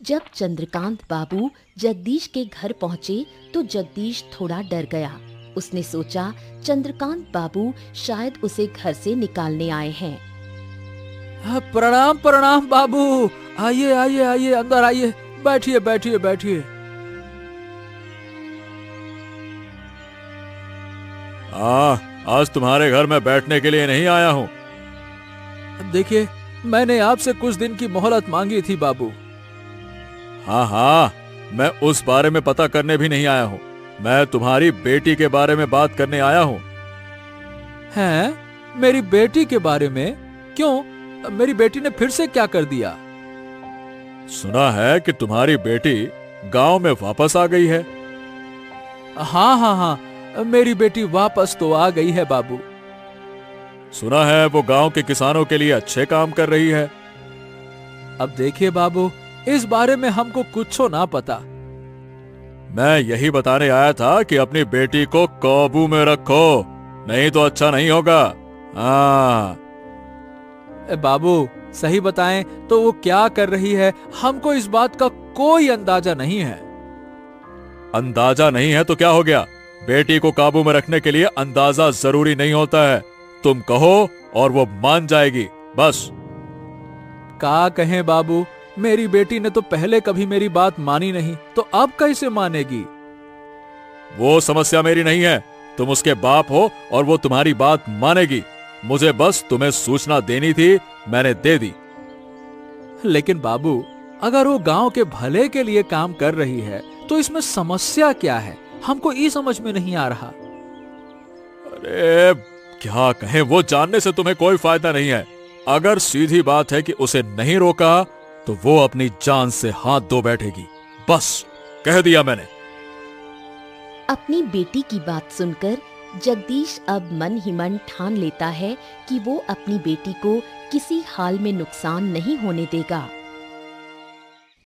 जब चंद्रकांत बाबू जगदीश के घर पहुँचे तो जगदीश थोड़ा डर गया। उसने सोचा चंद्रकांत बाबू शायद उसे घर से निकालने आए हैं। प्रणाम प्रणाम बाबू, आइए आइए आइए, अंदर आइए, बैठिए बैठिए बैठिए। आज तुम्हारे घर में बैठने के लिए नहीं आया हूँ। देखिए, मैंने आपसे कुछ दिन की मोहलत मांगी थी बाबू। हाँ, मैं उस बारे में पता करने भी नहीं आया हूँ। मैं तुम्हारी बेटी के बारे में बात करने आया हूँ। हैं? मेरी बेटी के बारे में? क्यों? मेरी बेटी ने फिर से क्या कर दिया? सुना है कि तुम्हारी बेटी गांव में वापस आ गई है। हाँ, मेरी बेटी वापस तो आ गई है बाबू। सुना है वो गांव के किसानों के लिए अच्छे काम कर रही है। अब देखिए बाबू, इस बारे में हमको कुछ ना पता। मैं यही बताने आया था कि अपनी बेटी को काबू में रखो, नहीं तो अच्छा नहीं होगा। बाबू, सही बताएं तो वो क्या कर रही है? हमको इस बात का कोई अंदाजा नहीं है। अंदाजा नहीं है तो क्या हो गया? बेटी को काबू में रखने के लिए अंदाजा जरूरी नहीं होता है। तुम कहो और वो मान जाएगी, बस। क्या कहें बाबू, मेरी बेटी ने तो पहले कभी मेरी बात मानी नहीं, तो अब कैसे मानेगी? वो समस्या मेरी नहीं है। तुम उसके बाप हो और वो तुम्हारी बात मानेगी। मुझे बस तुम्हें सूचना देनी थी, मैंने दे दी। लेकिन बाबू, अगर वो गांव के भले के लिए काम कर रही है तो इसमें समस्या क्या है? हमको ये समझ में नहीं आ रहा। अरे क्या कहें, वो जानने से तुम्हें कोई फायदा नहीं है। अगर सीधी बात है कि उसे नहीं रोका तो वो अपनी जान से हाथ धो बैठेगी। बस कह दिया मैंने। अपनी बेटी की बात सुनकर जगदीश अब मन ही मन ठान लेता है कि वो अपनी बेटी को किसी हाल में नुकसान नहीं होने देगा।